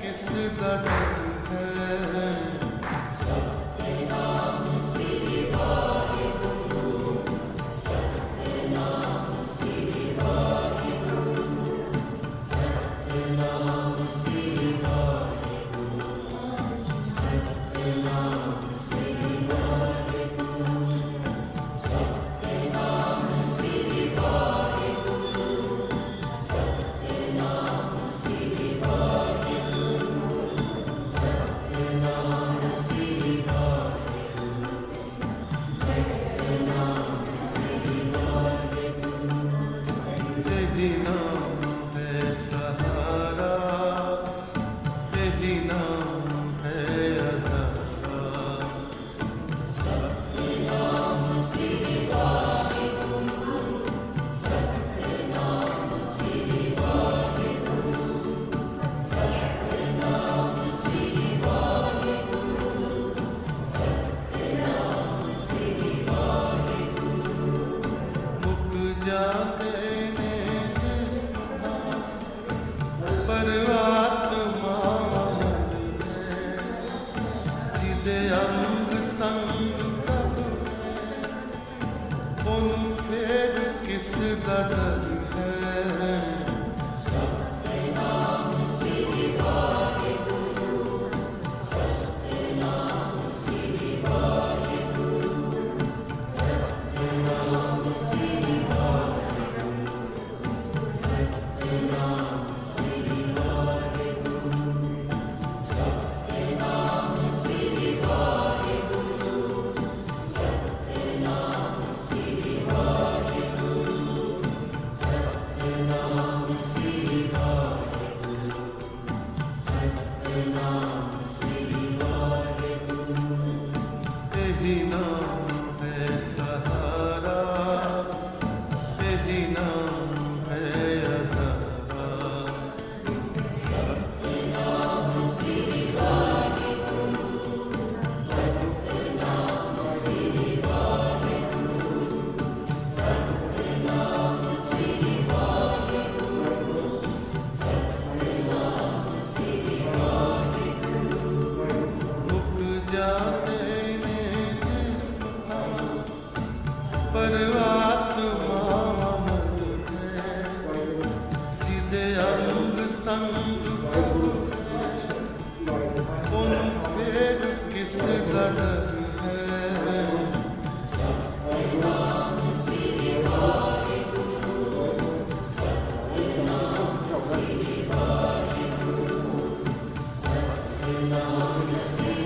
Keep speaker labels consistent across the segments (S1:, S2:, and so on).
S1: किस दा डर है। सतनाम श्री वाहिगुरु, सतनाम श्री वाहिगुरु, सतनाम श्री वाहिगुरु, सतनाम श्री वाहिगुरु, सतनाम श्री वाहिगुरु, सतनाम श्री वाहिगुरु, सतनाम श्री वाहिगुरु, सतनाम श्री वाहिगुरु। तेरी नाम है सहारा, तेरी नाम है अधारा। सतनाम श्री वाहिगुरु, सतनाम श्री वाहिगुरु, सतनाम श्री वाहिगुरु, सतनाम श्री वाहिगुरु। मुक जाते ने जिसका परमात्मा मन है, जिदे अंग संग कब है, उन फिर किस दा डर है। सतनाम श्री वाहिगुरु, सतनाम श्री वाहिगुरु, सतनाम श्री वाहिगुरु, सतनाम श्री वाहिगुरु, सतनाम श्री वाहिगुरु, सतनाम श्री वाहिगुरु, सतनाम श्री वाहिगुरु, सतनाम श्री वाहिगुरु। तेरी नाम है सहारा, तेरी नाम है अधारा। सतनाम श्री वाहिगुरु, सतनाम श्री वाहिगुरु, सतनाम श्री वाहिगुरु, सतनाम श्री वाहिगुरु। मुक जाते ने जिसका परमात्मा मन है, जिदे अंग संग कब है, उन फिर किस दा डर है। सतनाम श्री वाहिगुरु, सतनाम श्री वाहिगुरु, सतनाम श्री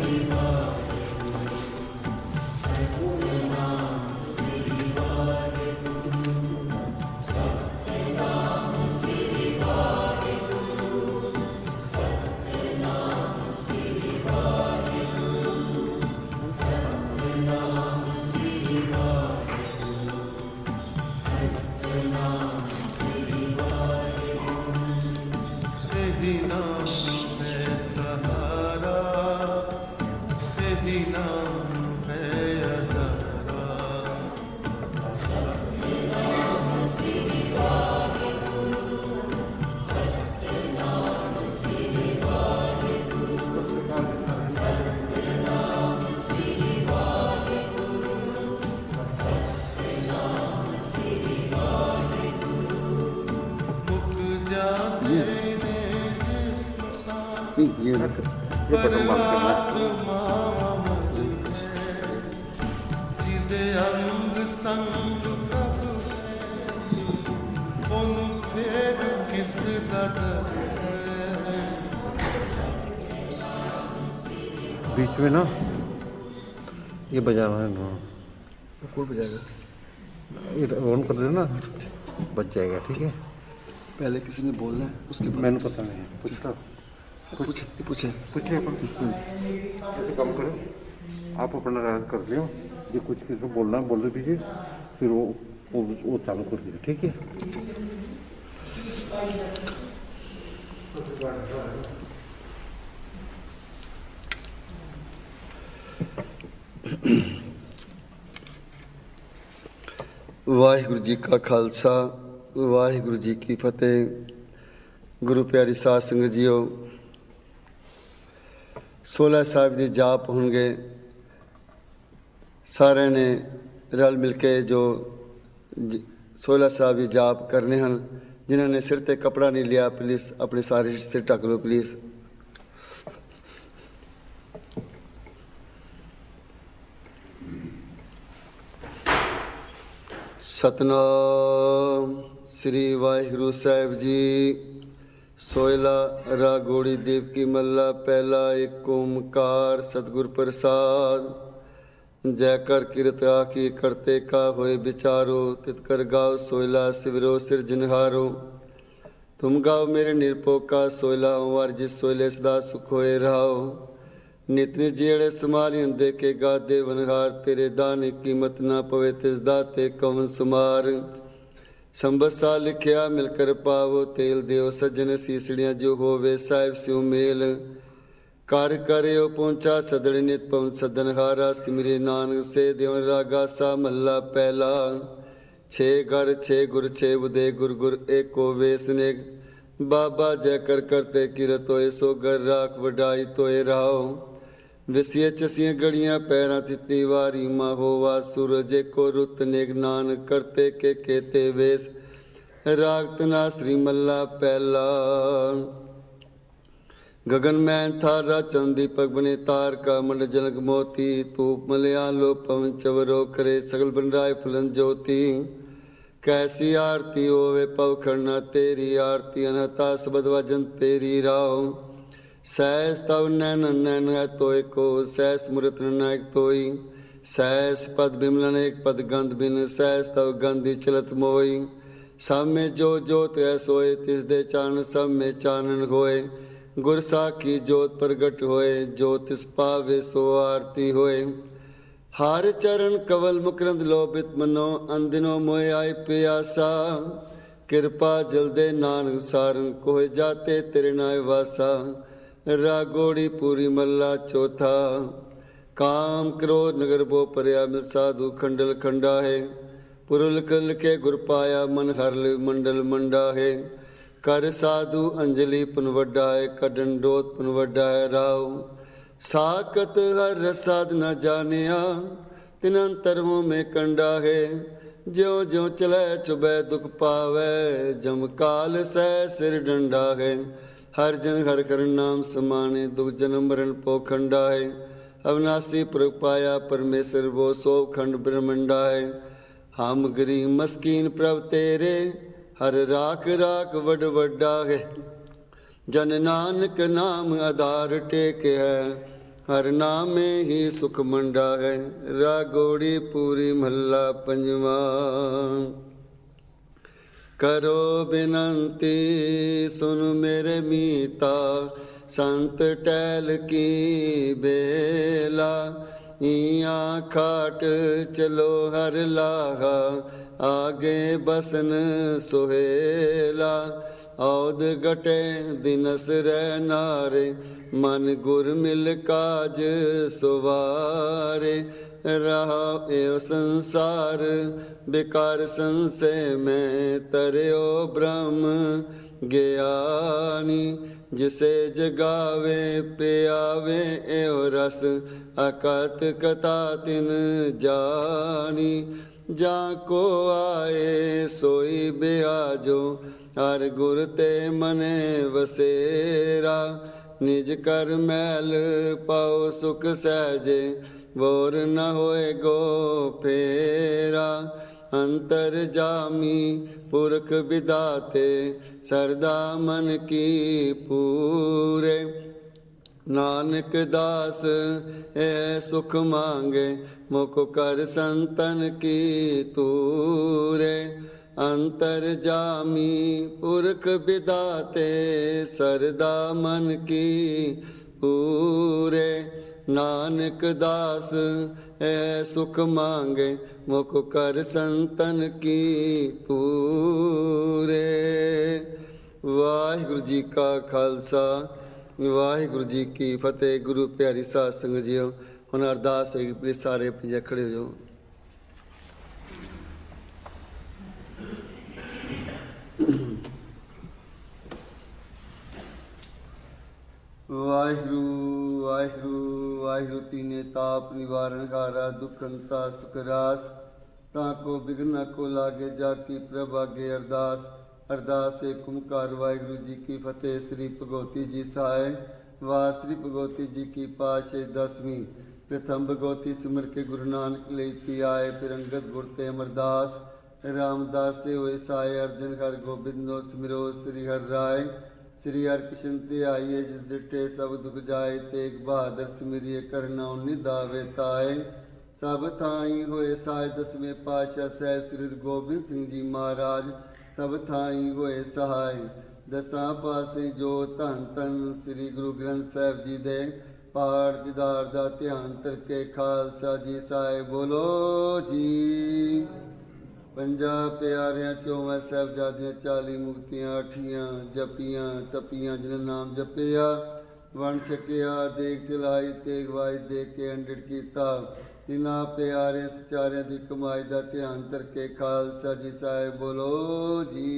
S1: वाहिगुरु, सतनाम श्री वाहिगुरु, सतनाम श्री वाहिगुरु, सतनाम श्री वाहिगुरु, सतनाम श्री वाहिगुरु, सतनाम श्री वाहिगुरु। तेरी नाम है सहारा, तेरी नाम है अधारा। सतनाम श्री वाहिगुरु, सतनाम श्री वाहिगुरु, सतनाम श्री वाहिगुरु, सतनाम श्री वाहिगुरु। मुक जाते ने जिसका परमात्मा मन है, जिदे अंग संग कब है, उन फिर किस दा डर है।
S2: बीच में ना ये बजाना है ना,
S3: कौन बजाएगा?
S2: ये ऑन कर देना, बच जाएगा। ठीक है,
S3: पहले किसी ने बोलना है, उसके बाद
S2: मैंने पता नहीं पूछता
S3: पूछे पूछे
S2: पूछे अपन ऐसे काम करो, आप अपना राज कर लियो, जो कुछ किसी को बोलना है बोल दीजिए, फिर वो चालू कर दीजिए। ठीक है,
S3: वाहिगुरु जी का खालसा, वाहिगुरु जी की फतेह। गुरु प्यारी साध संगत जीओ, 16 ਸਾਹਿਬ ਦੇ ਜਾਪ ਹੋਣਗੇ। ਸਾਰਿਆਂ ਨੇ ਰਲ ਮਿਲ ਕੇ ਜੋ 16 ਸਾਹਿਬ ਦੇ ਜਾਪ ਕਰਨੇ ਹਨ। ਜਿਨ੍ਹਾਂ ਨੇ ਸਿਰ ਤੇ ਕੱਪੜਾ ਨਹੀਂ ਲਿਆ, ਪਲੀਜ਼ ਆਪਣੇ ਸਾਰੇ ਸਿਰ ਢੱਕ ਲਓ ਪਲੀਜ਼। ਸਤਨਾਮ ਸ੍ਰੀ ਵਾਹਿਗੁਰੂ ਸਾਹਿਬ ਜੀ। ਸੋਇਲਾ ਰਾਗ ਗੋੜੀ ਦੇਵਕੀ ਮੱਲਾ ਪਹਿਲਾ। ਏਕ ਓਮਕਾਰ ਸਤਿਗੁਰ ਪ੍ਰਸਾਦ। जय कर किरत आखी करते का होए विचारो। तित कर गाओ सोयला सिवरो सिरजनहारो। तुम गाओ मेरे निरपो का सोयला ओंवार जिस सोयले सदा सुख होए रहाओ। नित नित जेड़े समारियन दे के गादे वनहार। तेरे दाने कीमत ना पवे तिस दाते कवन सुमार। संबत सा लिखिया मिलकर पावो तेल देओ सज्जन सीसड़ियाँ जो होवे साहिब स्यों मेल। कर करियो पहुँचा सदड़ नित पवन सदनहारा। सिमरे नानक से देवन रागा सा मल्ला पहला। छे घर छे गुर छे उदे गुर गुर एको वेसनेक। बाबा जय कर करते किरत होए सो घर राख वडाई तोए राहो। विसिय चसियाँ गड़ियाँ पैरां तितली वारी माँ होवा। सूरज एको रुत नेक नानक करते के केते वेस। राग तना श्री मल्ला पहला। गगन मैन थारा चंद दीपक बने तार का मंड जनक मोती। तूप मलयालो पवन चवरो करे सगल बनराय फलन ज्योति। कैसी आरती होवे पव खड़ना तेरी आरती अनहता सबद वजन पेरी राव। सहस तव नैन नैन है तोय को सहस मूर्त नायक तोई। सहस पद बिमलन एक पद गंध बिन सहस तव गंध चलत मोई। सब में जो जोत है सोए तिस दे चान सब में चानन होए। गुर साखी जोत प्रगट होए जो तिस पावे सो आरती होए। हर चरण कवल मुकरंद लोभित मनो अंदिनो मोय आय प्यासा। कृपा जलदे नानक सारंग कोय जाते तेरे नाय वासा। रागोड़ी पूरी मल्ला चौथा। काम क्रोध नगर बो परया मिल साधु खंडल खंडा है। पुरुल कल के गुर पाया मन हरल मंडल मंडा है। कर साधु अंजलि पुन वड्डा है कदन डोत पुन वड्डा है राव। साकत हर रसाद न जानिया तिन अंतर हो में कंडा है। ज्यो ज्यो चले चुबे दुख पावे जम काल सह सिर डंडा है। हर जन हर कर नाम समाने दुख जन्म मरण पोखंडा है। अविनाशी पुरख पाया परमेश्वर वो सो खंड ब्रह्मंडा है। हम गरीब मस्कीन प्रभ तेरे हर राख राख वड वड्डा है। जन नानक नाम आधार टेक है हर नाम में ही सुख मंडा है। रागोड़ी पूरी महला पंजवा। करो बिनंती सुन मेरे मीता संत टैल की बेला। इया खाट चलो हर लाहा आगे बसन सोहेला। औद गटे दिनस रह नारे मन गुर मिल काज सुवारे। रहा एव संसार बेकार संशय में तरयो ब्रह्म ज्ञानी। जिसे जगावे पियावे एव रस अकत कथा तिन जानी। जाको आए सोई ब्याजो हर गुर ते मने वसेरा। निज कर मैल पाओ सुख सहजे बोर न होए गो फेरा। अंतर जामी पुरख विदाते सरदा मन की पूरे। नानक दास ए सुख मांगे मुख कर संतन की तूरे। अंतर जामी पुरख विदाते सरदा मन की पूरे। नानक दास ए सुख मांगे मुख कर संतन की तूरे। वाहिगुरु जी का खालसा वाहिगुरु जी की फतेह। गुरु प्यारी साध संगत जीओ ਹੁਣ ਅਰਦਾਸ ਹੋਏਗੀ, ਪਲੀਜ਼ ਸਾਰੇ ਆਪਣੀ ਜਗ੍ਹਾ ਖੜੇ ਹੋ ਜਾਓ। ਵਾਹਿਗੁਰੂ ਵਾਹਿਗੁਰੂ ਵਾਹਿਗੁਰੂ ਤੀਨੇ ਤਾਪ ਨਿਵਾਰਨ ਹਾਰਾ ਦੁਖੰਤਾ ਸੁਖ ਰਾਸ ਤਾਂ ਕੋ ਬਿਗਨ ਕੋ ਲਾਗੇ ਜਾ ਕੀ ਪ੍ਰਭ ਆਗੇ ਅਰਦਾਸ ਅਰਦਾਸ ਏਕ ਓੰਕਾਰ ਵਾਹਿਗੁਰੂ ਜੀ ਕੀ ਫਤਿਹ। ਸ੍ਰੀ ਭਗਵਤੀ ਜੀ ਸਹਾਇ ਵਾਹ ਸ੍ਰੀ ਭਗਵਤੀ ਜੀ ਕੀ ਪਾਤਸ਼ਾਹੀ ਦਸਵੀਂ प्रथम भगवती सिमर के गुरु नानक लेती आए फिर अंगद गुर ते अमरदास रामदास से होए साए अर्जन हर गोबिंदो सिमरो श्री हर राय श्री हर कृष्ण ते आइए जिस डिटे सब दुख जाए तेग बहादुर सिमरिए करना निदावे ताए सब थाई होए साए दसवें पातशाह साहब श्री गोबिंद सिंह जी महाराज सब थाई होए सहाय दसां पासे जो धन धन श्री गुरु ग्रंथ साहिब जी दे पाठ दीदार दा ध्यान करके खालसा जी साहिब बोलो जी। पंजा प्यारियां चौवां साहिबजादियां 40 मुक्तियां अठियां जपियां तपियां जिन्हें नाम जपिया वण छकिया देख चलाई तेग वाई देख के अंडड़ कीता तिना प्यारे सचारियां दी कमाई दा ध्यान करके खालसा जी साहिब बोलो जी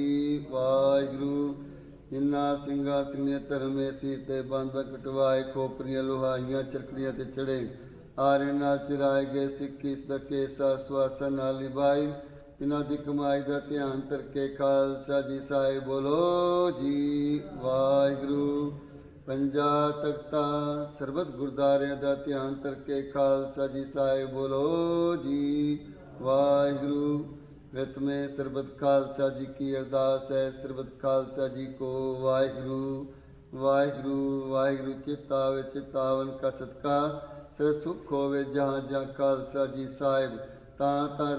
S3: वाहिगुरू। जिन्ना ਸਿੰਘਾਂ ਸਿੰਘੇ ਧਰਮੇ ਸੀ ਤੇ ਬੰਦ ਕਟਵਾਏ ਖੋਪਰੀਆਂ ਲੋਹਾਈਆਂ ਚਰਕੜੀਆਂ ਤੇ ਚੜੇ ਆਰੇ ਨਾਲ ਚਰਾਏ ਗਏ ਸਿੱਖੀ ਸਦਕੇ ਸਵਾਸਾ ਨਾਲ ਲਿਵਾਈ ਇਹਨਾਂ ਦੀ ਕਮਾਈ ਦਾ ਧਿਆਨ ਕਰਕੇ ਖਾਲਸਾ ਜੀ ਸਾਹਿਬ ਬੋਲੋ ਜੀ ਵਾਹਿਗੁਰੂ। ਪੰਜਾ ਤਖਤਾ ਸਰਬਤ ਗੁਰਦਾਰਿਆਂ ਦਾ ਧਿਆਨ ਕਰਕੇ ਖਾਲਸਾ ਜੀ ਸਾਹਿਬ ਬੋਲੋ ਜੀ ਵਾਹਿਗੁਰੂ। व्रत में सरबत खालसा जी की अरदास है सरबत खालसा जी को वाहिगुरू वाहिगुरू वाहिगुरू। चितावे चितावन का सदका सर सुख होवे जहाँ जहाँ खालसा जी साहिब ता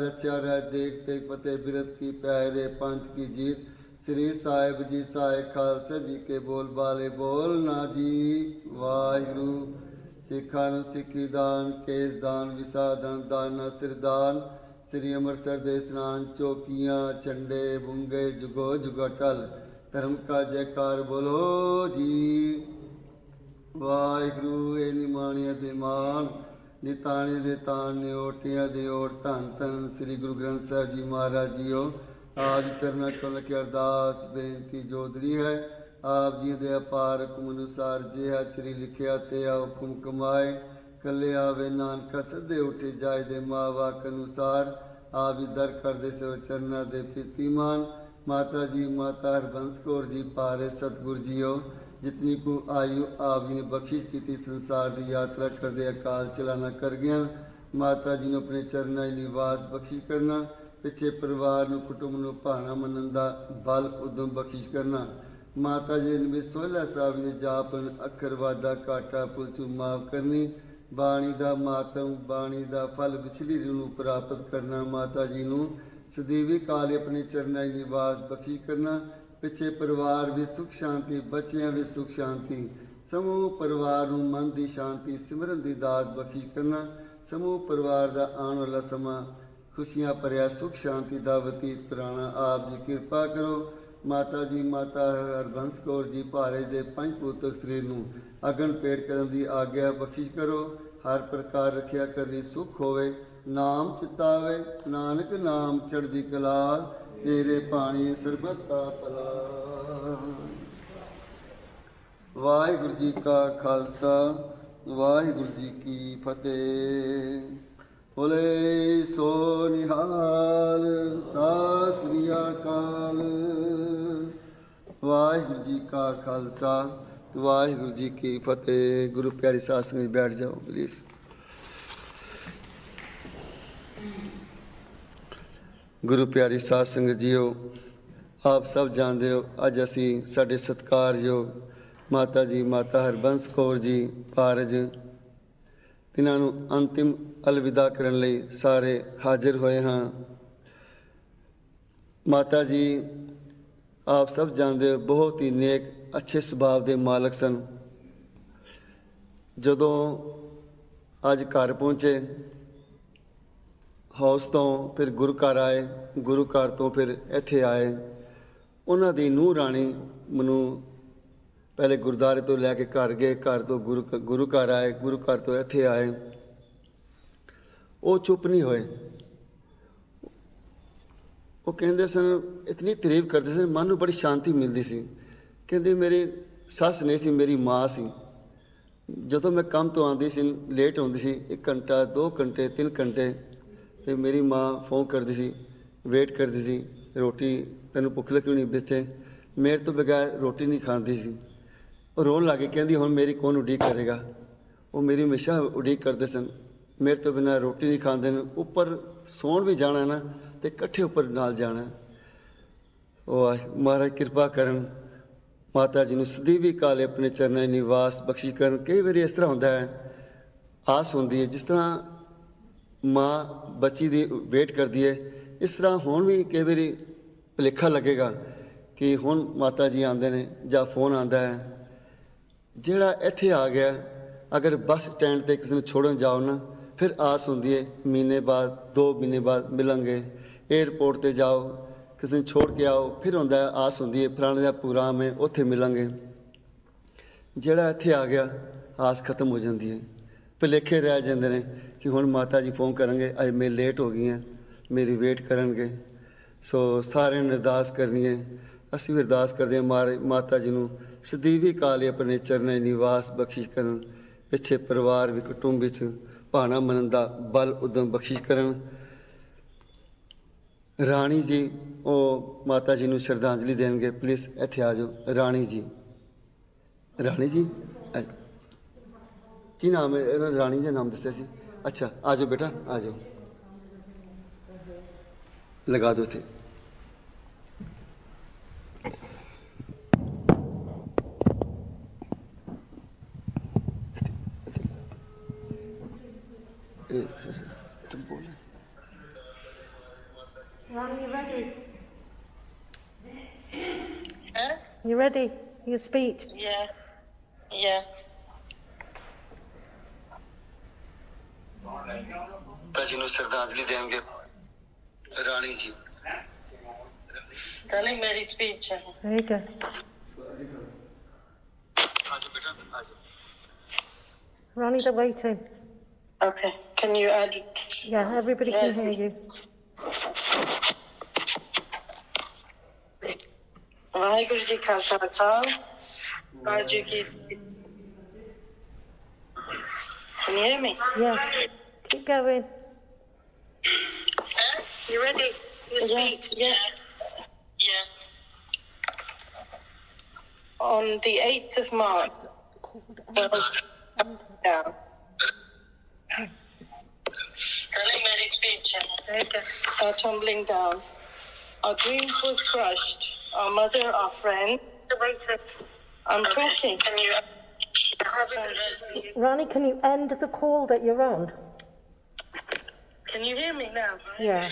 S3: रचा रह देख देख फतेह बिरत की प्यारे पंथ की जीत श्री साहिब जी साहिब खालसा जी के बोल बाले बोलना जी वाहिगुरू। सिखा सिखी दान केस दान विसादान दाना सिरदान श्री अमृतसर दे स्नान चौकियाँ झंडे बुंगे जुगो जुगो टल धर्म का जयकार बोलो जी वाहिगुरू। ए निमाणिया दे मान निताने दे तान निओटिया दे ओट धन धन श्री गुरु ग्रंथ साहिब जी महाराज जीओ आप चरना चो लखे अरदास बेनती जोदरी है आप जी दे अपार हुकुम अनुसार जिहा श्री लिखिया ते हुकुम कमाए कले आवे नानका सदे उठे जाए दे माँ वाक अनुसार आप ही दर कर दे से चरना दे प्रीतिमान माता जी माता हरबंस कौर जी पारे सतगुर जीओ जितनी को आयु आप जी ने बख्शिश की थी संसार की यात्रा कर दे अकाल चलाना कर गया माता जी ने अपने चरना निवास बख्शिश करना पिछे परिवार कुटुंब को भाना मनन का बल उदम बख्शिश करना माता जी ने सोलह साहब ने जापन अखर वादा घाटा पुलचू माफ करनी बाणी का मातम बाणी का फल विछली रूह प्राप्त करना माता जी को सदैवी काल अपने चरना निवास बख्शी करना पिछे परिवार भी सुख शांति बच्चियां भी सुख शांति समूह परिवार मन की शांति सिमरन की दात बख्शी करना समूह परिवार का आने वाला समा खुशियां भरिया सुख शांति का बतीत कराना आप जी कृपा करो। माता जी माता हरबंस कौर जी भारे दे पंज पुत्र शरीर नूं अगन पेट करन दी आग्या बख्शिश करो हर प्रकार रखिया करनी सुख होवे नाम चितावे नानक नाम चढ़दी कला तेरे पानी सरबत का भला। वाहिगुरू जी का खालसा वाहिगुरू जी की फतेह। बोले सो निहाल सत श्री अकाल। वाहिगुरू जी का खालसा वाहिगुरू जी की फतेह। गुरु प्यारी साध संगत बैठ जाओ प्लीज़। गुरु प्यारी साध संगत जीओ आप सब जानते हो अज असी साडे सत्कारयोग माता जी माता हरबंस कौर जी पारज तिन्हां नूं अंतिम अलविदा करन लई सारे हाजिर होए हाँ। माता जी आप सब जानते हो बहुत ही नेक अच्छे सुभाव के मालक सन। जदों अज घर पहुँचे हाउस तो फिर गुरु घर आए गुरु घर तो फिर इत्थे आए उन्हां दी नूंह राणी मैनू पहले गुरुद्वारे तो लैके घर गए घर तो गुरु घर आए गुरु घर तो इत्थे आए वो चुप नहीं होए। वो कहते सन इतनी तारीफ करते सन मन में बड़ी शांति मिलती सी। कहते मेरी सस नहीं सी मेरी माँ सी ਜਦੋਂ ਮੈਂ ਕੰਮ ਤੋਂ ਆਉਂਦੀ ਸੀ ਲੇਟ ਹੁੰਦੀ ਸੀ 1 ਘੰਟਾ 2 ਘੰਟੇ 3 ਘੰਟੇ ਤੇ ਮੇਰੀ ਮਾਂ ਫੋਨ ਕਰਦੀ ਸੀ ਵੇਟ ਕਰਦੀ ਸੀ ਰੋਟੀ ਤੈਨੂੰ ਭੁੱਖ ਲੱਗੀ ਹੋਣੀ ਬੱਚੇ ਮੇਰੇ ਤੋਂ ਬਗੈਰ ਰੋਟੀ ਨਹੀਂ ਖਾਂਦੀ ਸੀ ਉਹ ਰੋਣ ਲੱਗ ਗਈ ਕਹਿੰਦੀ ਹੁਣ ਮੇਰੀ ਕੌਣ ਉਡੀਕ ਕਰੇਗਾ ਉਹ ਮੇਰੀ ਹਮੇਸ਼ਾ ਉਡੀਕ ਕਰਦੇ ਸਨ ਮੇਰੇ ਤੋਂ ਬਿਨਾਂ ਰੋਟੀ ਨਹੀਂ ਖਾਂਦੇ ਨੇ ਉੱਪਰ ਸੌਣ ਵੀ ਜਾਣਾ ਨਾ ਤੇ ਇਕੱਠੇ ਉੱਪਰ ਨਾਲ ਜਾਣਾ ਉਹ ਮਹਾਰਾਜ ਕਿਰਪਾ ਕਰਨ ਮਾਤਾ ਜੀ ਨੂੰ ਸਦੀਵੀ ਕਾਲ ਆਪਣੇ ਚਰਨਾਂ 'ਚ ਨਿਵਾਸ ਬਖਸ਼ਿਸ਼ ਕਰਨ ਕਈ ਵਾਰੀ ਇਸ ਤਰ੍ਹਾਂ ਹੁੰਦਾ ਹੈ ਆਸ ਹੁੰਦੀ ਹੈ ਜਿਸ ਤਰ੍ਹਾਂ ਮਾਂ ਬੱਚੀ ਦੀ ਵੇਟ ਕਰਦੀ ਹੈ ਇਸ ਤਰ੍ਹਾਂ ਹੁਣ ਵੀ ਕਈ ਵਾਰੀ ਭੁਲੇਖਾ ਲੱਗੇਗਾ ਕਿ ਹੁਣ ਮਾਤਾ ਜੀ ਆਉਂਦੇ ਨੇ ਜਾਂ ਫੋਨ ਆਉਂਦਾ ਹੈ ਜਿਹੜਾ ਇੱਥੇ ਆ ਗਿਆ ਅਗਰ ਬੱਸ ਸਟੈਂਡ 'ਤੇ ਕਿਸੇ ਨੂੰ ਛੋੜਨ ਜਾਓ ਨਾ ਫਿਰ ਆਸ ਹੁੰਦੀ ਹੈ ਮਹੀਨੇ ਬਾਅਦ 2 ਮਹੀਨੇ ਬਾਅਦ ਮਿਲਾਂਗੇ ਏਅਰਪੋਰਟ 'ਤੇ ਜਾਓ ਕਿਸੇ ਨੂੰ ਛੋੜ ਕੇ ਆਓ ਫਿਰ ਹੁੰਦਾ ਆਸ ਹੁੰਦੀ ਹੈ ਫਲਾਣੇ ਦਾ ਪ੍ਰੋਗਰਾਮ ਹੈ ਉੱਥੇ ਮਿਲਾਂਗੇ ਜਿਹੜਾ ਇੱਥੇ ਆ ਗਿਆ ਆਸ ਖਤਮ ਹੋ ਜਾਂਦੀ ਹੈ ਭੁਲੇਖੇ ਰਹਿ ਜਾਂਦੇ ਨੇ ਕਿ ਹੁਣ ਮਾਤਾ ਜੀ ਫੋਨ ਕਰਨਗੇ ਅੱਜ ਮੈਂ ਲੇਟ ਹੋ ਗਈ ਹਾਂ ਮੇਰੀ ਵੇਟ ਕਰਨਗੇ ਸੋ ਸਾਰਿਆਂ ਨੇ ਅਰਦਾਸ ਕਰਨੀ ਹੈ ਅਸੀਂ ਵੀ ਅਰਦਾਸ ਕਰਦੇ ਹਾਂ ਮਾਤਾ ਜੀ ਨੂੰ ਸਦੀਵੀ ਕਾਲ ਆਪਣੇ ਚਰਨਾਂ 'ਚ ਨਿਵਾਸ ਬਖਸ਼ਿਸ਼ ਕਰਨ ਪਿੱਛੇ ਪਰਿਵਾਰ ਵੀ ਕੁਟੁੰਬ ਵਿੱਚ ਭਾਣਾ ਮੰਨਣ ਦਾ ਬਲ ਉਦਮ ਬਖਸ਼ਿਸ਼ ਕਰਨ ਰਾਣੀ ਜੀ ਉਹ ਮਾਤਾ ਜੀ ਨੂੰ ਸ਼ਰਧਾਂਜਲੀ ਦੇਣਗੇ ਪਲੀਜ਼ ਇੱਥੇ ਆ ਜਾਓ ਰਾਣੀ ਜੀ ਕੀ ਨਾਮ ਹੈ ਇਹਨਾਂ ਰਾਣੀ ਦਾ ਨਾਮ ਦੱਸਿਆ ਸੀ ਅੱਛਾ ਆ ਜਾਓ ਬੇਟਾ ਆ ਜਾਓ ਲਗਾ ਦਿਓ ਇੱਥੇ
S4: Ronnie, you ready?
S5: Huh?
S4: You ready? Your speech?
S5: Yeah. Yeah.
S3: ਮਾਤਾ ਜੀ ਨੂੰ ਸ਼ਰਧਾਂਜਲੀ ਦੇਣਗੇ ਰਾਣੀ ਜੀ
S5: Darling, मेरी speech है.
S4: There you go.
S3: ਆ ਜਾਓ ਬੇਟਾ ਆ ਜਾਓ
S4: Ronnie, they're waiting.
S5: Okay. Can you add?
S4: Yeah, everybody can hear you.
S5: Waheguru ji का खालसा वाहिगुरु जी की Can you hear me?
S4: Yes. Keep going.
S5: You ready? You speak? Yeah. Yeah. On the 8th of March, down. Darling, मेरी speech है. Are tumbling down. Our dreams was crushed. Our mother, our friend. I'm talking. Can you?
S4: Ronnie, can you end the call that you're on?
S5: Can you hear me now?
S4: Yeah.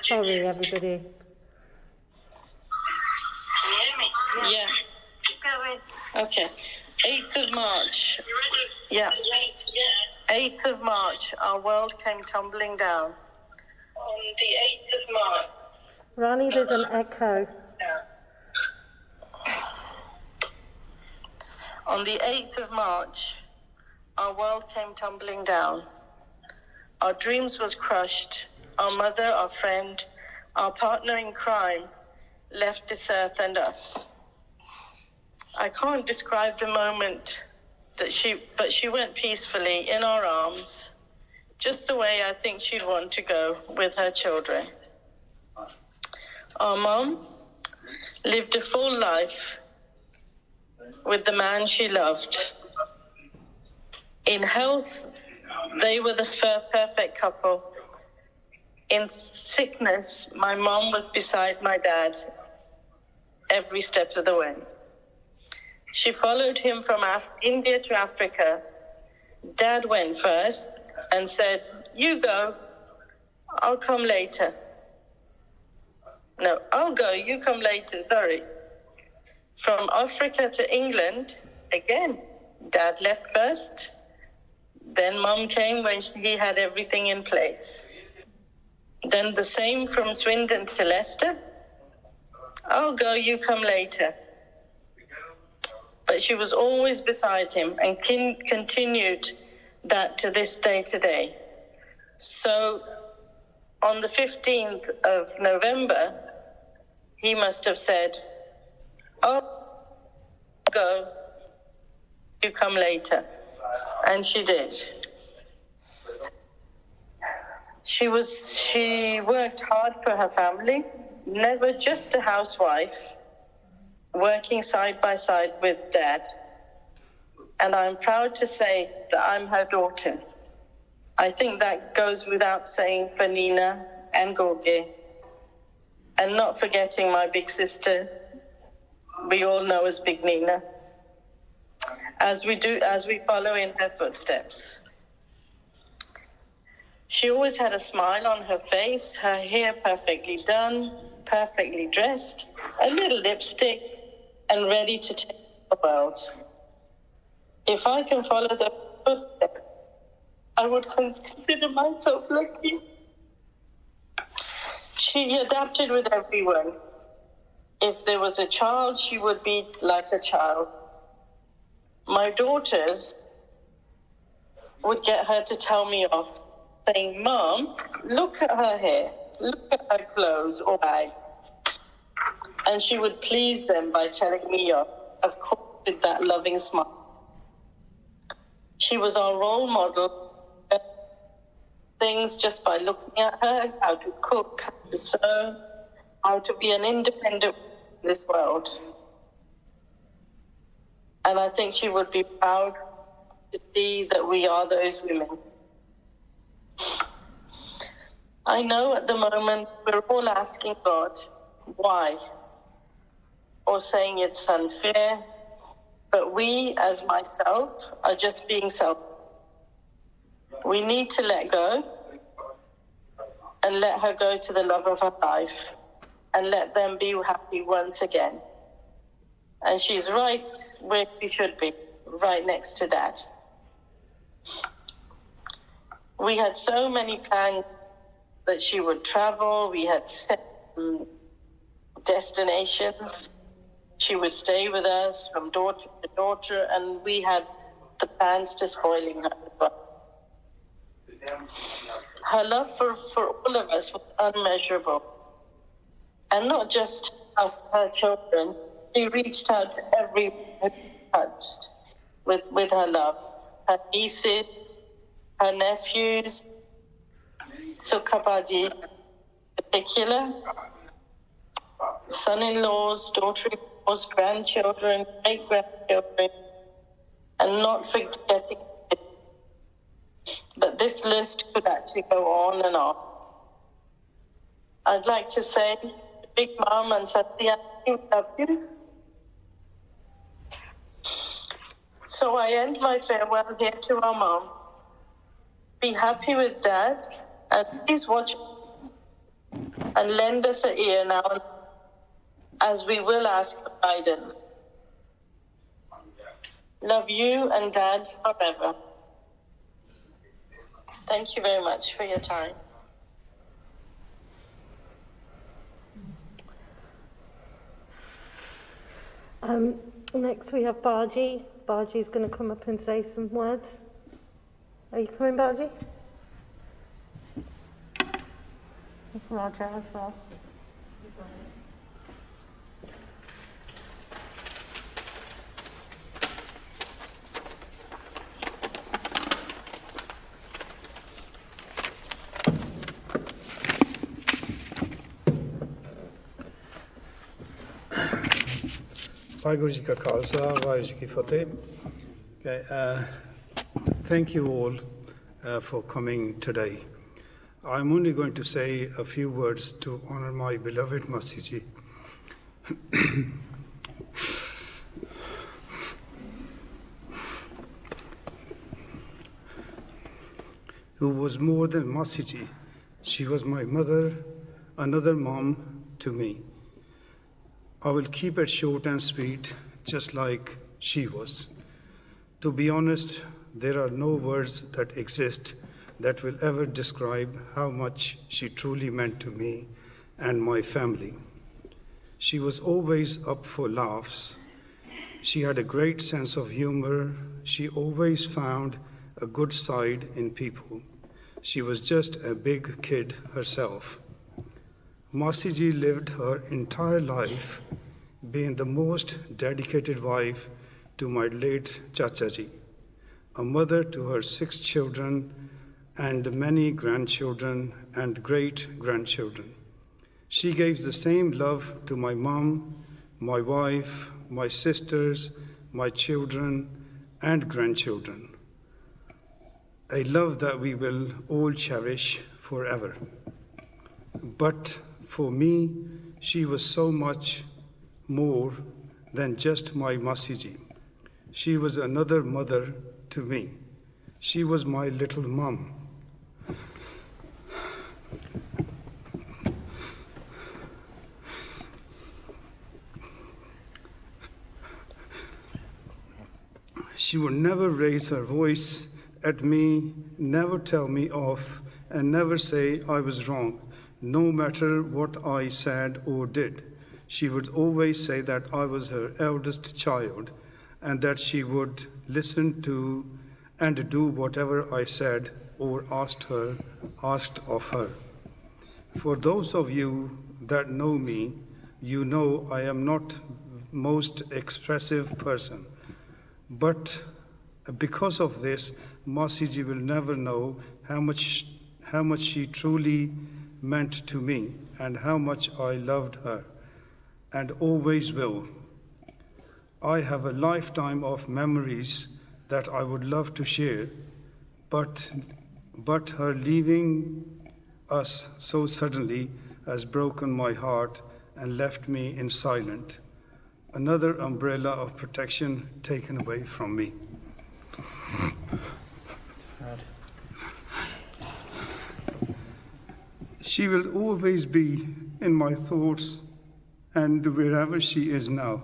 S4: Sorry, everybody.
S5: Can you hear me? Yeah. Keep going. Okay. 8th of March. You ready? Yeah. Yeah. 8th of March, our world came tumbling down. On the 8th of March.
S4: Ronnie, there's an echo.
S5: On the 8th of March, our world came tumbling down. Our dreams was crushed. Our mother, our friend, our partner in crime left this earth and us. I can't describe the moment but she went peacefully in our arms, just the way I think she'd want to go with her children. Our mom lived a full life with the man she loved. In health, they were the perfect couple. In sickness, my mom was beside my dad every step of the way. She followed him from India to Africa. Dad went first and said, "You go, I'll come later." No, I'll go, you come later, sorry. From Africa to England, again, Dad left first. Then Mum came when he had everything in place. Then the same from Swindon to Leicester. I'll go, you come later. But she was always beside him and continued that to this day today. So on the 15th of November, he must have said, "I'll go, you come later. And she did. She worked hard for her family, never just a housewife, working side by side with Dad. And I'm proud to say that I'm her daughter. I think that goes without saying for Nina and Gorgie. And not forgetting my big sister, we all know as Big Nina, as we follow in her footsteps. She always had a smile on her face, her hair perfectly done, perfectly dressed, a little lipstick, and ready to take the world. If I can follow the footsteps, I would consider myself lucky. She adapted with everyone. If there was a child, she would be like a child. My daughters would get her to tell me off, saying, "Mom, look at her hair, look at her clothes or bag." And she would please them by telling me off, of course, with that loving smile. She was our role model. Things just by looking at her, how to cook, how to sew, how to be an independent in this world. And I think she would be proud to see that we are those women. I know at the moment we're all asking God, why? Or saying it's unfair, but we, as myself, are just being selfish. We need to let go and let her go to the love of her life and let them be happy once again. And she's right where she should be, right next to Dad. We had so many plans that she would travel. We had set destinations. She would stay with us from daughter to daughter, and we had the plans to spoiling her as well. Her love for all of us was unmeasurable. And not just us, her children. She reached out to everyone who touched with her love. Her nieces, her nephews, Sukhabaji in particular, son-in-laws, daughter-in-laws, grandchildren, great-grandchildren, and not forgetting. But this list could actually go on and on. I'd like to say, Big Mom and Satya, we love you. So I end my farewell here to our mom. Be happy with Dad, and please watch and lend us an ear now, as we will ask for guidance. Love you and Dad forever. Thank you very much for your time.
S4: Next we have Baji. Baji's going to come up and say some words. Are you coming, Baji? Raja as well.
S6: Vaheguru Ji Ka Khalsa, Vaheguru Ji Ki Fateh. Thank you all for coming today. I'm only going to say a few words to honor my beloved Masi Ji. Who was more than Masi Ji. She was my mother, another mom to me. I will keep it short and sweet, just like she was. To be honest, there are no words that exist that will ever describe how much she truly meant to me and my family. She was always up for laughs. She had a great sense of humor. She always found a good side in people. She was just a big kid herself. Masi Ji lived her entire life being the most dedicated wife to my late Chachaji, a mother to her 6 children and many grandchildren and great-grandchildren. She gave the same love to my mom, my wife, my sisters, my children, and grandchildren. A love that we will all cherish forever. But for me, she was so much more than just my Masiji. She was another mother to me. She was my little mom. She would never raise her voice at me, never tell me off, and never say I was wrong, no matter what I said or did. She would always say that I was her eldest child and that she would listen to and do whatever I said or asked of her. For those of you that know me, you know I am not most expressive person. But because of this, Masiji will never know how much she truly meant to me and how much I loved her, and always will. I have a lifetime of memories that I would love to share, but her leaving us so suddenly has broken my heart and left me in silence. Another umbrella of protection taken away from me. She will always be in my thoughts and wherever she is now.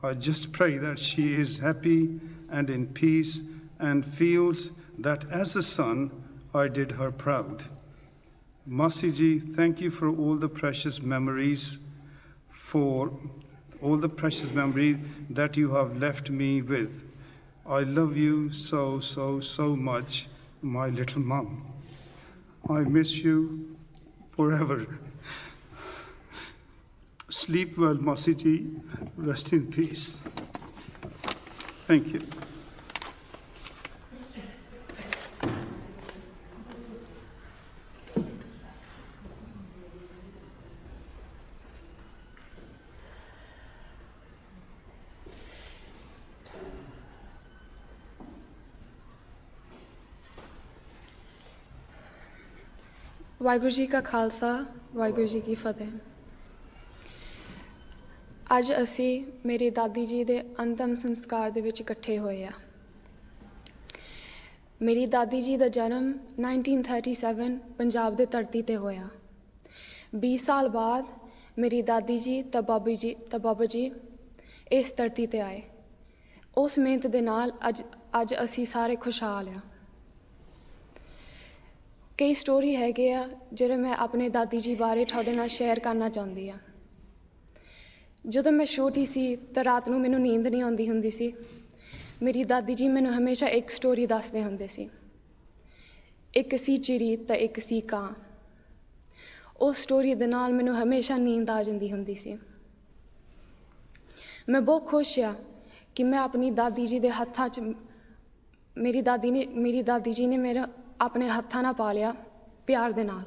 S6: I just pray that she is happy and in peace and feels that as a son, I did her proud. Masiji, thank you for all the precious memories, that you have left me with. I love you so, so, so much, my little mom. I miss you forever. Sleep well, Masiji. Rest in peace. Thank you.
S7: Waheguru ji ਕਾ ਖਾਲਸਾ ਵਾਹਿਗੁਰੂ ਜੀ ਕੀ ਫਤਿਹ। ਅੱਜ ਅਸੀਂ ਮੇਰੀ ਦਾਦੀ ਜੀ ਦੇ ਅੰਤਮ ਸੰਸਕਾਰ ਦੇ ਵਿੱਚ ਇਕੱਠੇ ਹੋਏ ਆ। ਮੇਰੀ ਦਾਦੀ ਜੀ ਦਾ ਜਨਮ 1937 ਪੰਜਾਬ ਦੇ ਧਰਤੀ ਤੇ ਹੋਇਆ। 20 ਸਾਲ ਬਾਅਦ ਮੇਰੀ ਦਾਦੀ ਜੀ ਤਾਂ ਬਾਬਾ ਜੀ ਇਸ ਧਰਤੀ ਤੇ ਆਏ। ਉਸ ਮਿਹਨਤ ਦੇ ਨਾਲ ਅੱਜ ਅਸੀਂ ਸਾਰੇ ਖੁਸ਼ਹਾਲ ਆ। ਕਈ ਸਟੋਰੀ ਹੈਗੇ ਆ ਜਿਹੜੇ ਮੈਂ ਆਪਣੇ ਦਾਦੀ ਜੀ ਬਾਰੇ ਤੁਹਾਡੇ ਨਾਲ ਸ਼ੇਅਰ ਕਰਨਾ ਚਾਹੁੰਦੀ ਆ। ਜਦੋਂ ਮੈਂ ਛੋਟੀ ਸੀ ਤਾਂ ਰਾਤ ਨੂੰ ਮੈਨੂੰ ਨੀਂਦ ਨਹੀਂ ਆਉਂਦੀ ਹੁੰਦੀ ਸੀ। ਮੇਰੀ ਦਾਦੀ ਜੀ ਮੈਨੂੰ ਹਮੇਸ਼ਾ ਇੱਕ ਸਟੋਰੀ ਦੱਸਦੇ ਹੁੰਦੇ ਸੀ। ਇੱਕ ਸੀ ਚਿੜੀ ਤਾਂ ਇੱਕ ਸੀ ਕਾਂ। ਉਸ ਸਟੋਰੀ ਦੇ ਨਾਲ ਮੈਨੂੰ ਹਮੇਸ਼ਾ ਨੀਂਦ ਆ ਜਾਂਦੀ ਹੁੰਦੀ ਸੀ। ਮੈਂ ਬਹੁਤ ਖੁਸ਼ ਆ ਕਿ ਮੈਂ ਆਪਣੀ ਦਾਦੀ ਜੀ ਦੇ ਹੱਥਾਂ 'ਚ ਮੇਰੀ ਦਾਦੀ ਜੀ ਨੇ ਮੇਰਾ ਆਪਣੇ ਹੱਥਾਂ ਨਾਲ ਪਾ ਲਿਆ ਪਿਆਰ ਦੇ ਨਾਲ,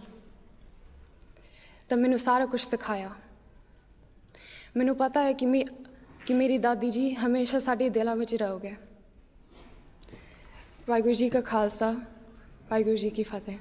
S7: ਤਾਂ ਮੈਨੂੰ ਸਾਰਾ ਕੁਝ ਸਿਖਾਇਆ। ਮੈਨੂੰ ਪਤਾ ਹੈ ਕਿ ਮੇਰੀ ਦਾਦੀ ਜੀ ਹਮੇਸ਼ਾ ਸਾਡੇ ਦਿਲਾਂ ਵਿੱਚ ਰਹੋਗੇ। ਵਾਹਿਗੁਰੂ ਜੀ ਕਾ ਖਾਲਸਾ ਵਾਹਿਗੁਰੂ ਜੀ ਕੀ ਫਤਿਹ।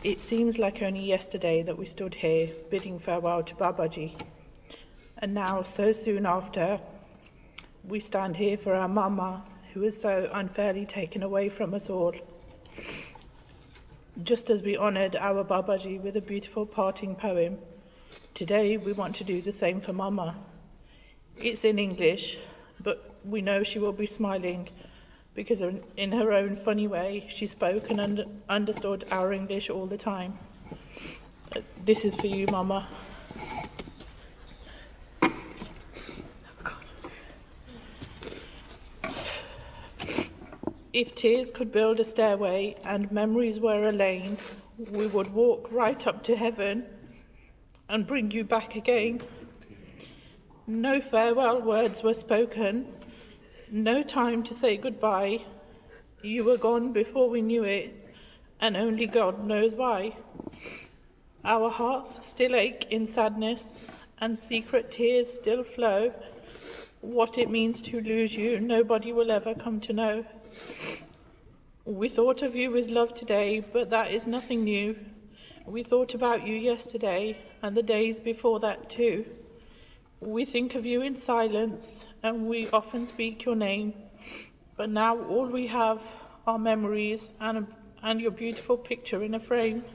S8: It seems like only yesterday that we stood here bidding farewell to Babaji, and now, so soon after, we stand here for our Mama, who is so unfairly taken away from us all. Just as we honoured our Babaji with a beautiful parting poem, today we want to do the same for Mama. It's in English, but we know she will be smiling because in her own funny way, she spoke and understood our English all the time. This is for you, Mama. If tears could build a stairway and memories were a lane, we would walk right up to heaven and bring you back again. No farewell words were spoken, no time to say goodbye. You were gone before we knew it, and only God knows why. Our hearts still ache in sadness, and secret tears still flow. What it means to lose you, nobody will ever come to know. We thought of you with love today, but that is nothing new. We thought about you yesterday, and the days before that too. We think of you in silence, and we often speak your name, but now all we have are memories and your beautiful picture in a frame.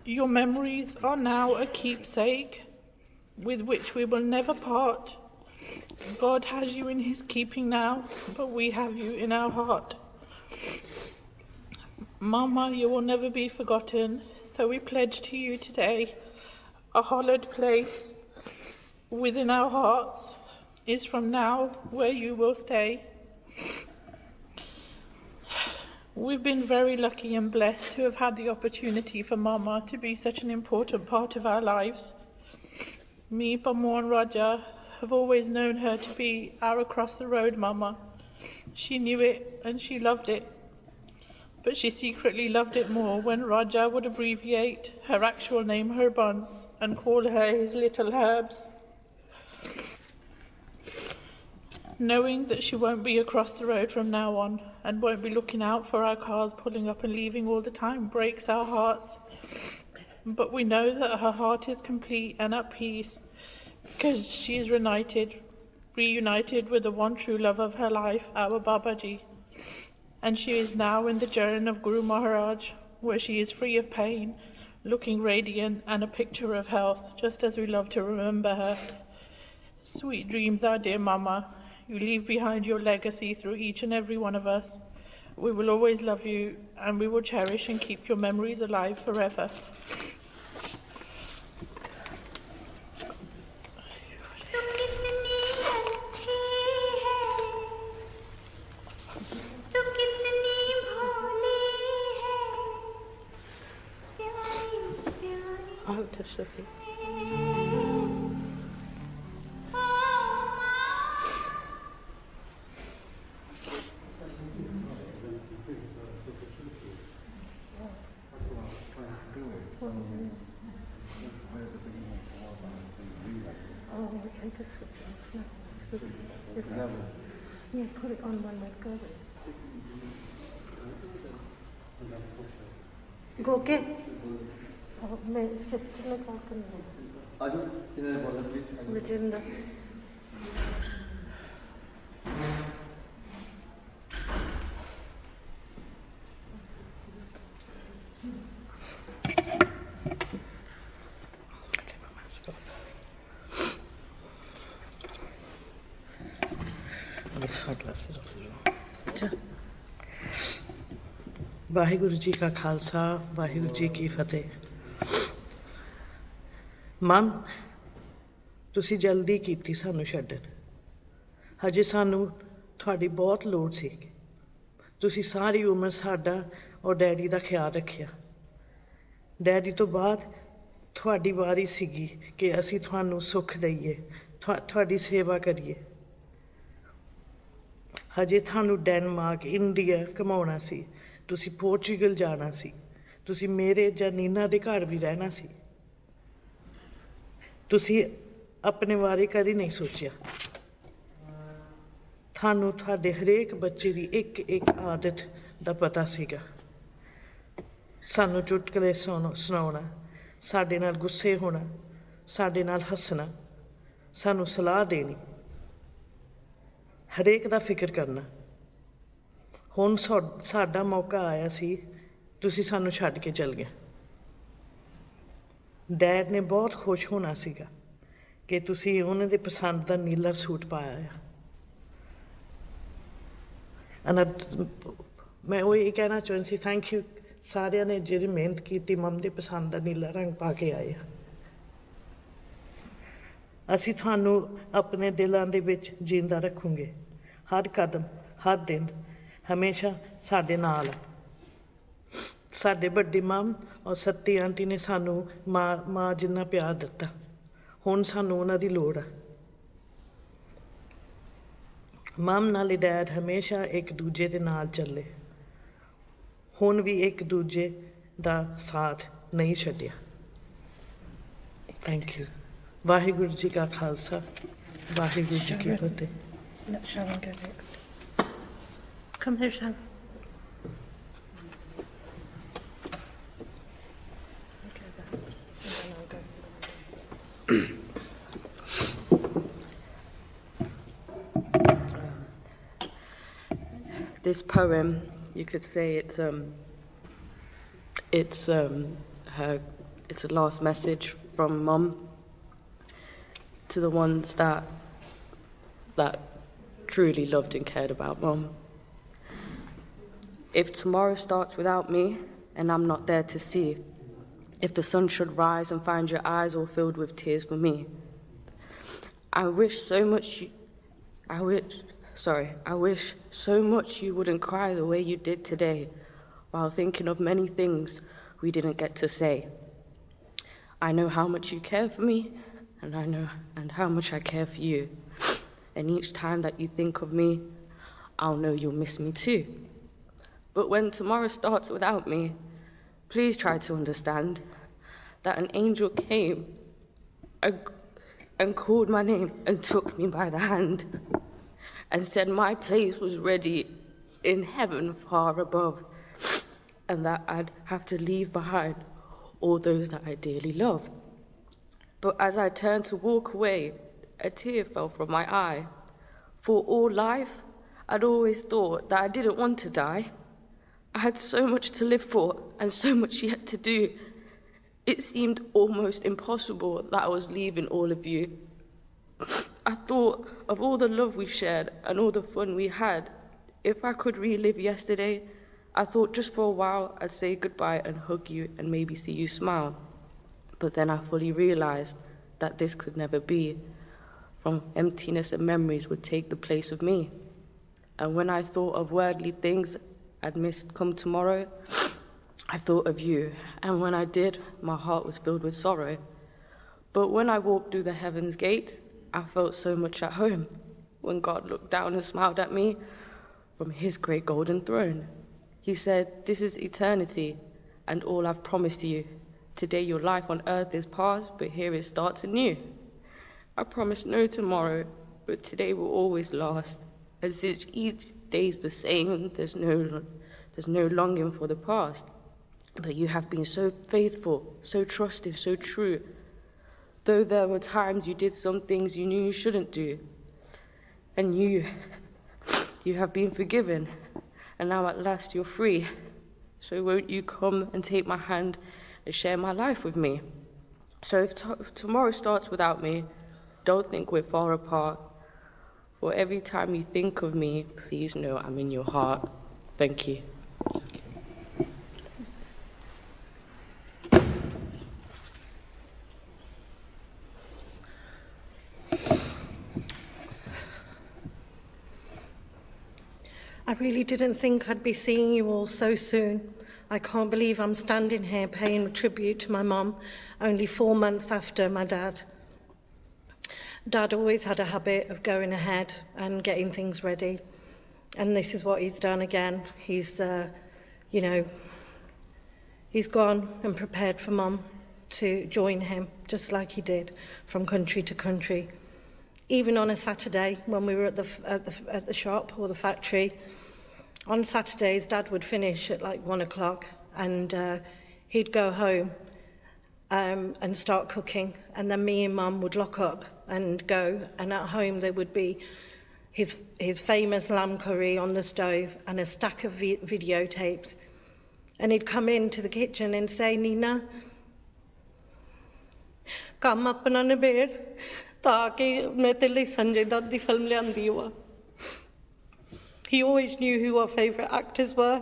S8: Your memories are now a keepsake with which we will never part. God has you in his keeping now, but we have you in our heart. Mama, you will never be forgotten, so we pledge to you today a hallowed place within our hearts is from now where you will stay. We've been very lucky and blessed to have had the opportunity for Mama to be such an important part of our lives. Me, Pamu and Raja have always known her to be our across the road Mama. She knew it and she loved it. But she secretly loved it more when Raja would abbreviate her actual name Herbans and call her his little herbs. Knowing that she won't be across the road from now on and won't be looking out for our cars pulling up and leaving all the time breaks our hearts. But we know that her heart is complete and at peace because she is reunited with the one true love of her life, our Babaji. And she is now in the Jaran of Guru Maharaj, where she is free of pain, looking radiant and a picture of health, just as we love to remember her. Sweet dreams, our dear Mama. You leave behind your legacy through each and every one of us. We will always love you, and we will cherish and keep your memories alive forever.
S4: Yeah, put it on one leg, go with it. Go get. Oh, my sister ने call करना है.
S3: आजू इधर बोलो please.
S4: Virginia.
S9: Waheguru ji ਕਾ ਖਾਲਸਾ ਵਾਹਿਗੁਰੂ ਜੀ ਕੀ ਫਤਿਹ। ਮਮ ਤੁਸੀਂ ਜਲਦੀ ਕੀਤੀ ਸਾਨੂੰ ਛੱਡਣ, ਹਜੇ ਸਾਨੂੰ ਤੁਹਾਡੀ ਬਹੁਤ ਲੋੜ ਸੀ। ਤੁਸੀਂ ਸਾਰੀ ਉਮਰ ਸਾਡਾ ਔਰ ਡੈਡੀ ਦਾ ਖਿਆਲ ਰੱਖਿਆ। ਡੈਡੀ ਤੋਂ ਬਾਅਦ ਤੁਹਾਡੀ ਵਾਰੀ ਸੀਗੀ ਕਿ ਅਸੀਂ ਤੁਹਾਨੂੰ ਸੁੱਖ ਦਈਏ, ਤੁਹਾਡੀ ਸੇਵਾ ਕਰੀਏ। ਹਜੇ ਤੁਹਾਨੂੰ ਡੈਨਮਾਰਕ, ਇੰਡੀਆ ਘੁਮਾਉਣਾ ਸੀ, ਤੁਸੀਂ ਪੋਰਚੁਗਲ ਜਾਣਾ ਸੀ, ਤੁਸੀਂ ਮੇਰੇ ਜਾਂ ਨੀਨਾ ਦੇ ਘਰ ਵੀ ਰਹਿਣਾ ਸੀ। ਤੁਸੀਂ ਆਪਣੇ ਬਾਰੇ ਕਦੀ ਨਹੀਂ ਸੋਚਿਆ। ਤੁਹਾਨੂੰ ਤੁਹਾਡੇ ਹਰੇਕ ਬੱਚੇ ਦੀ ਇੱਕ ਇੱਕ ਆਦਤ ਦਾ ਪਤਾ ਸੀਗਾ। ਸਾਨੂੰ ਚੁਟਕਲੇ ਸੁਣਾਉਣਾ, ਸਾਡੇ ਨਾਲ ਗੁੱਸੇ ਹੋਣਾ, ਸਾਡੇ ਨਾਲ ਹੱਸਣਾ, ਸਾਨੂੰ ਸਲਾਹ ਦੇਣੀ, ਹਰੇਕ ਦਾ ਫਿਕਰ ਕਰਨਾ। ਹੁਣ ਸਾਡਾ ਮੌਕਾ ਆਇਆ ਸੀ, ਤੁਸੀਂ ਸਾਨੂੰ ਛੱਡ ਕੇ ਚਲ ਗਏ। ਡੈਡ ਨੇ ਬਹੁਤ ਖੁਸ਼ ਹੋਣਾ ਸੀਗਾ ਕਿ ਤੁਸੀਂ ਉਹਨਾਂ ਦੇ ਪਸੰਦ ਦਾ ਨੀਲਾ ਸੂਟ ਪਾਇਆ ਆ। ਮੈਂ ਉਹ ਇਹ ਕਹਿਣਾ ਚਾਹੁੰਦੀ ਸੀ, ਥੈਂਕ ਯੂ ਸਾਰਿਆਂ ਨੇ ਜਿਹੜੀ ਮਿਹਨਤ ਕੀਤੀ, ਮੰਮ ਦੇ ਪਸੰਦ ਦਾ ਨੀਲਾ ਰੰਗ ਪਾ ਕੇ ਆਏ ਆ। ਅਸੀਂ ਤੁਹਾਨੂੰ ਆਪਣੇ ਦਿਲਾਂ ਦੇ ਵਿੱਚ ਜਿੰਦਾ ਰੱਖਾਂਗੇ, ਹਰ ਕਦਮ, ਹਰ ਦਿਨ, ਹਮੇਸ਼ਾ ਸਾਡੇ ਨਾਲ ਆ। ਸਾਡੇ ਵੱਡੀ ਮਾਂ ਔਰ ਸੱਤੀ ਆਂਟੀ ਨੇ ਸਾਨੂੰ ਮਾਂ ਜਿੰਨਾ ਪਿਆਰ ਦਿੱਤਾ, ਹੁਣ ਸਾਨੂੰ ਉਹਨਾਂ ਦੀ ਲੋੜ ਆ। ਮਮ ਨਾਲੇ ਡੈਡ ਹਮੇਸ਼ਾ ਇੱਕ ਦੂਜੇ ਦੇ ਨਾਲ ਚੱਲੇ, ਹੁਣ ਵੀ ਇੱਕ ਦੂਜੇ ਦਾ ਸਾਥ ਨਹੀਂ ਛੱਡਿਆ। Thank you. ਵਾਹਿਗੁਰੂ ਜੀ ਕਾ ਖਾਲਸਾ, ਵਾਹਿਗੁਰੂ ਜੀ ਕੀ ਫਤਿਹ।
S4: Let Sharon go next. Come here, Sharon. Okay, then. And then I'll go.
S10: This poem, you could say it's a last message from Mum to the ones that truly loved and cared about Mum. If tomorrow starts without me and I'm not there to see, if the sun should rise and find your eyes all filled with tears for me, I wish so much you wouldn't cry the way you did today, while thinking of many things we didn't get to say. I know how much you care for me, and how much I care for you. And each time that you think of me, I'll know you'll miss me too. But when tomorrow starts without me, please try to understand that an angel came and called my name and took me by the hand and said my place was ready in heaven far above, and that I'd have to leave behind all those that I dearly love. But as I turned to walk away, a tear fell from my eye. For all life, I'd always thought that I didn't want to die. I had so much to live for and so much yet to do. It seemed almost impossible that I was leaving all of you. I thought of all the love we shared and all the fun we had. If I could relive yesterday, I thought just for a while I'd say goodbye and hug you and maybe see you smile. But then I fully realized that this could never be. From emptiness and memories would take the place of me. And when I thought of worldly things I'd missed come tomorrow, I thought of you. And when I did, my heart was filled with sorrow. But when I walked through the heaven's gate, I felt so much at home. When God looked down and smiled at me from his great golden throne, he said, "This is eternity and all I've promised you. Today your life on earth is past, but here it starts anew. I promise no tomorrow, but today will always last. And since each day's the same, there's no longing for the past. But you have been so faithful, so trusting, so true. Though there were times you did some things you knew you shouldn't do. And you have been forgiven, and now at last you're free. So won't you come and take my hand and share my life with me? So if tomorrow starts without me, don't think we're far apart. For every time you think of me, please know I'm in your heart." Thank you.
S4: I really didn't think I'd be seeing you all so soon. I can't believe I'm standing here paying tribute to my mum only 4 months after my dad. Dad always had a habit of going ahead and getting things ready. And this is what he's done again. He's gone and prepared for Mum to join him, just like he did, from country to country. Even on a Saturday, when we were at the shop or the factory, on Saturdays, Dad would finish at like 1 o'clock, and he'd go home and start cooking, and then me and Mum would lock up and go, and at home there would be his famous lamb curry on the stove and a stack of videotapes. And he'd come into the kitchen and say, Nina, come apna nibeड़ ताकि मैं तेरे लिए संजय दत्त दी film लियांदी हुआ. He always knew who our favourite actors were,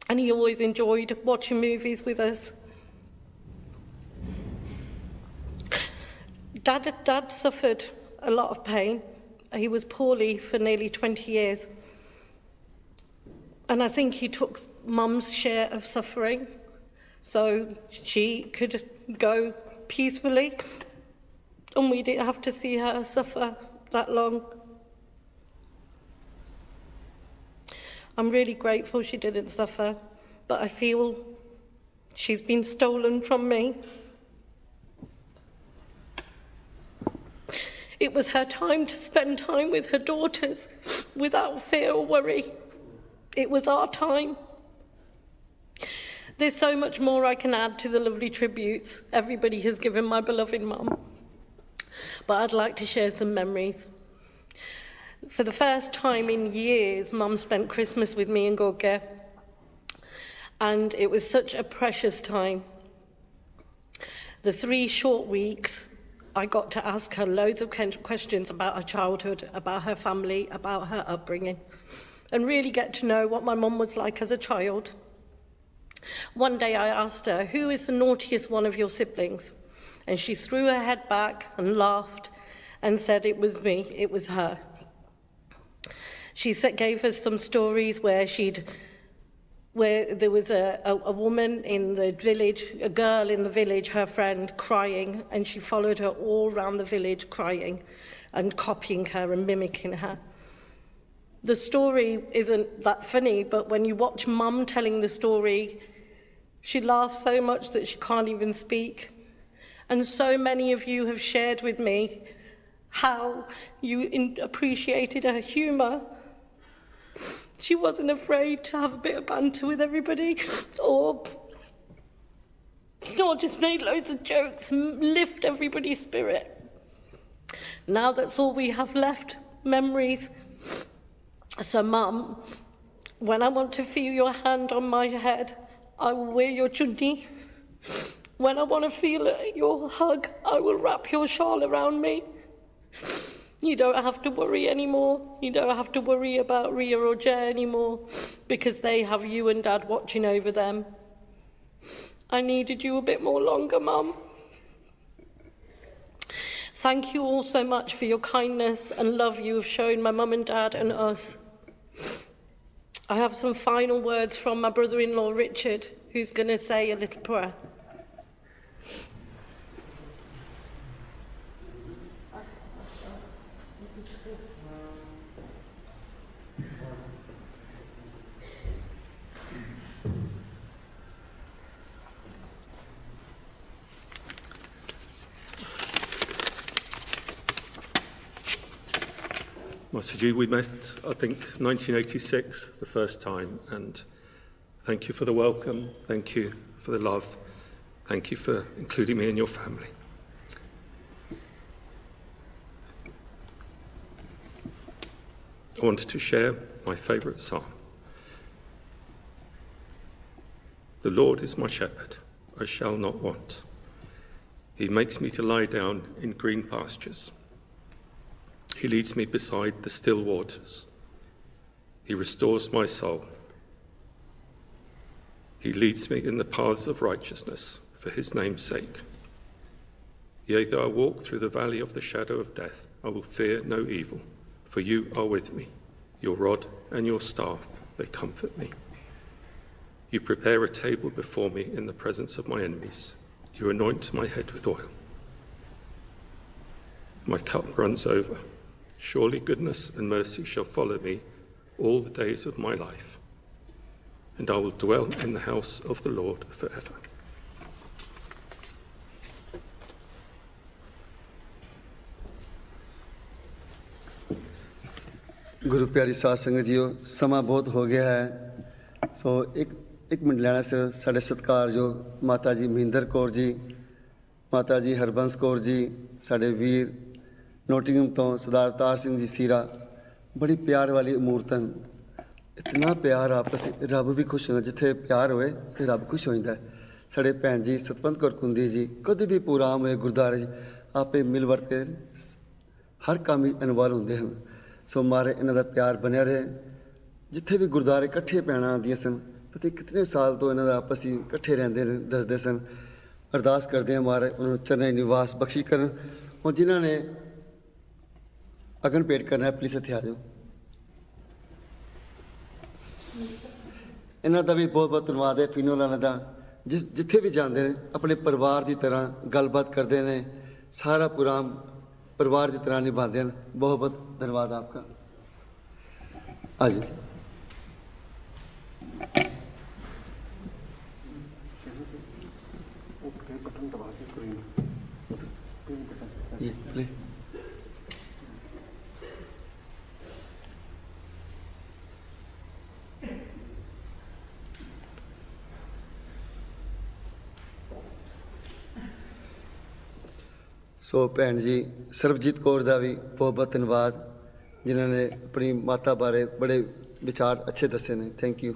S4: and he always enjoyed watching movies with us. Dad suffered a lot of pain. He was poorly for nearly 20 years. And I think he took Mum's share of suffering so she could go peacefully and we didn't have to see her suffer that long. I'm really grateful she didn't suffer, but I feel she's been stolen from me. It was her time to spend time with her daughters without fear or worry. It was our time. There's so much more I can add to the lovely tributes everybody has given my beloved Mum, but I'd like to share some memories. For the first time in years, Mum spent Christmas with me and Gorge, and it was such a precious time. The 3 short weeks, I got to ask her loads of questions about her childhood, about her family, about her upbringing, and really get to know what my mum was like as a child. One day I asked her, who is the naughtiest one of your siblings? And she threw her head back and laughed and said it was me, it was her. She gave us some stories where there was a woman in the village, a girl in the village, her friend, crying, and she followed her all around the village crying and copying her and mimicking her. The story isn't that funny, but when you watch Mum telling the story, she laughs so much that she can't even speak. And so many of you have shared with me how you appreciated her humour. She wasn't afraid to have a bit of banter with everybody, or just made loads of jokes and lift everybody's spirit. Now that's all we have left, memories. So, Mum, when I want to feel your hand on my head, I will wear your chunni. When I want to feel your hug, I will wrap your shawl around me. You don't have to worry anymore. You don't have to worry about Ria or Jay anymore, because they have you and Dad watching over them. I needed you a bit more longer, Mum. Thank you all so much for your kindness and love you have shown my mum and dad and us. I have some final words from my brother-in-law, Richard, who's going to say a little prayer.
S11: Masiji, we met, I think, 1986, the first time, and thank you for the welcome, thank you for the love, thank you for including me in your family. I wanted to share my favourite psalm. The Lord is my shepherd, I shall not want. He makes me to lie down in green pastures. He leads me beside the still waters. He restores my soul. He leads me in the paths of righteousness for his name's sake. Yea, though I walk through the valley of the shadow of death, I will fear no evil, for you are with me. Your rod and your staff, they comfort me. You prepare a table before me in the presence of my enemies. You anoint my head with oil. My cup runs over. Surely goodness and mercy shall follow me all the days of my life, and I will dwell in the house of the Lord forever.
S3: गुरु प्यारी साध संगत जियो, समा बहुत हो गया है, सो एक एक मिनट लेना सिर साढ़े सत्कारयोग माता जी महिंदर कौर जी, माता जी हरबंस कौर जी, साढ़े वीर नोटिंगम तो सरदार अवतार सिंह जी सीरा, बड़ी प्यार वाली मूर्तन। इतना प्यार आपस रब भी खुश होता, जिथे प्यार होए तो रब खुश हो जाता है। साढ़े भैन जी सतवंत कौर कुंदी जी, कभी भी प्रोग्राम होए गुरुद्वारे आपे मिल वर्त के हर काम इन्वॉल्व होंगे हैं। सो मारे इन्हों का प्यार बनया रहे। जिथे भी गुरुद्वारे इकट्ठे पैना आदि सन, पता कितने साल तो इन्हों आपस ही इकट्ठे रहते दसते सन। अरदास करते हैं महाराज उन्होंने चरण निवास बख्शी करन। और जिन्होंने अगन पेट करना है प्लीज़ इत्थे आ जाओ। इन्हों का भी बहुत बहुत धन्यवाद है पीनो लाने का, जिथे भी जाते हैं अपने परिवार की तरह गलबात करते हैं, सारा प्रोग्राम परिवार की तरह निभाते हैं। बहुत बहुत धन्यवाद आपका। आज ये प्ले सो भैन जी सरबजीत कौर का भी बहुत बहुत धन्यवाद, जिन्होंने अपनी माता बारे बड़े विचार अच्छे दसे ने। Thank you.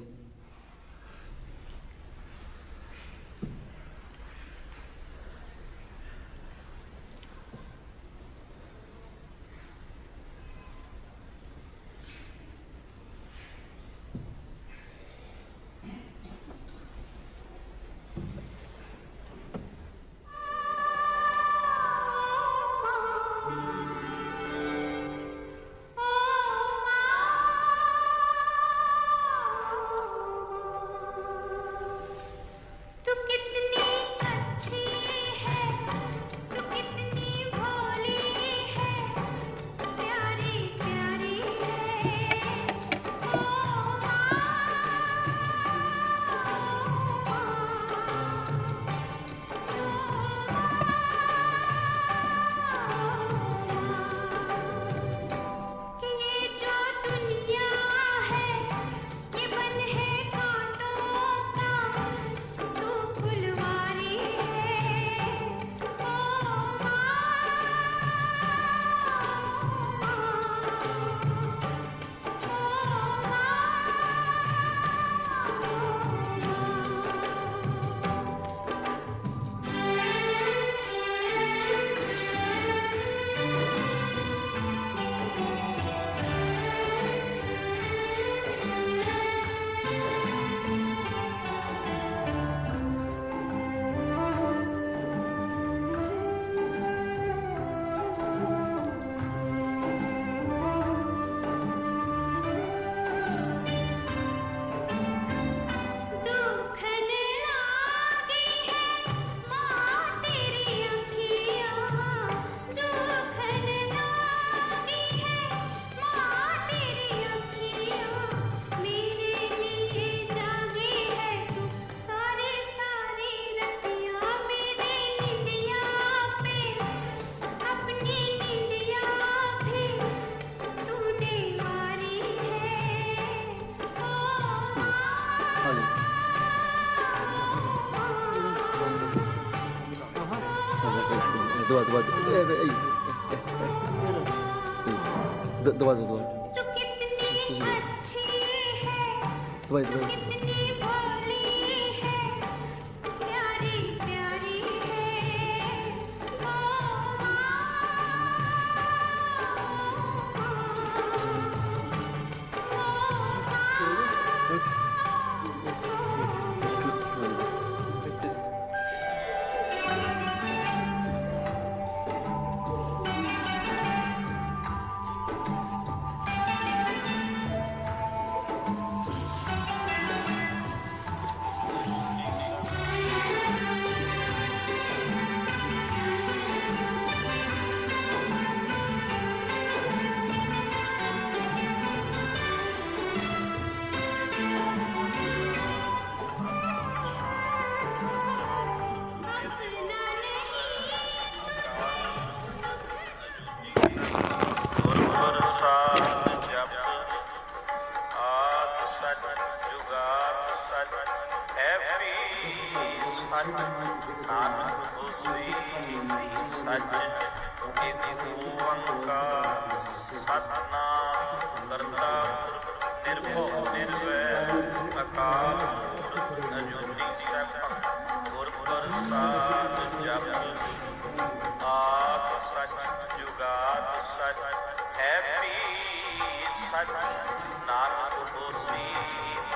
S1: ਨਾਨਕ ਹੋਸੀ ਸੱਚ ਇਕ ਓੰਕਾਰ ਸਤਿਨਾਮ ਕਰਤਾ ਨਿਰਭਉ ਨਿਰਵੈਰ ਅਕਾਲ ਮੂਰਤ ਅਜੂਨੀ ਸੈਭੰ ਗੁਰ ਪ੍ਰਸਾਦ ਜਪੁ ਆਦਿ ਸਚ ਜੁਗਾਦਿ ਸਚ ਹੈ ਵੀ ਸਚ ਨਾਨਕ ਹੋਸੀ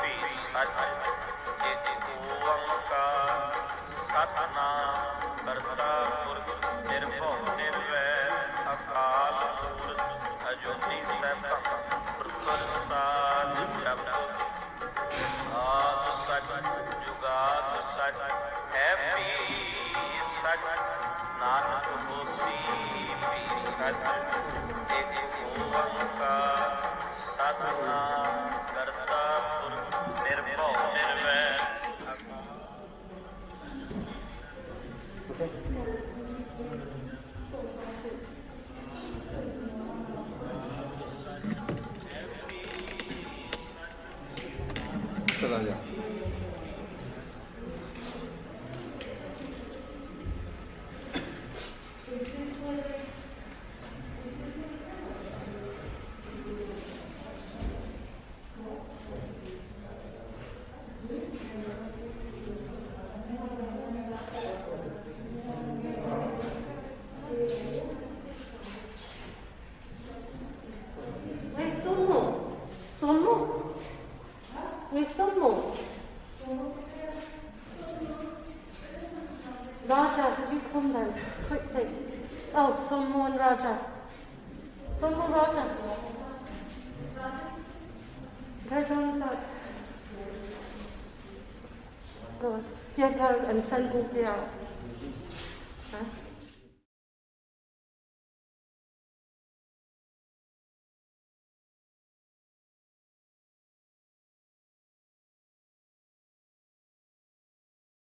S1: ਵੀ ਸਚ ਇਕ ਓੰਕਾਰ ਸਤਿਨਾਮ ਕਰਤਾ ਪੁਰਖ ਨਿਰਭਉ ਨਿਰਵੈਰ ਅਕਾਲ ਮੂਰਤ ਅਜੂਨੀ ਸੈਭੰ ਗੁਰ ਪ੍ਰਸਾਦ ਜਪੁ ਆਦਿ ਸਚ ਜੁਗਾਦਿ ਸਚ ਹੈ ਵੀ ਸਚ ਨਾਨਕ ਹੋਸੀ ਵੀ ਸਚ ਇਕ ਓੰਕਾਰ ਸਤਿਨਾਮ ਕਰਤਾ ਪੁਰਖ ਨਿਰਭਉ ਨਿਰਵੈਰ
S2: चला जा
S4: Where's Somo? Somo? Where's Somo? Raja, have you come then? Quickly. Oh, Somo and Raja. Somo, Raja. Go down the back. Go on. Yeah, go and send Wolfie out. Huh?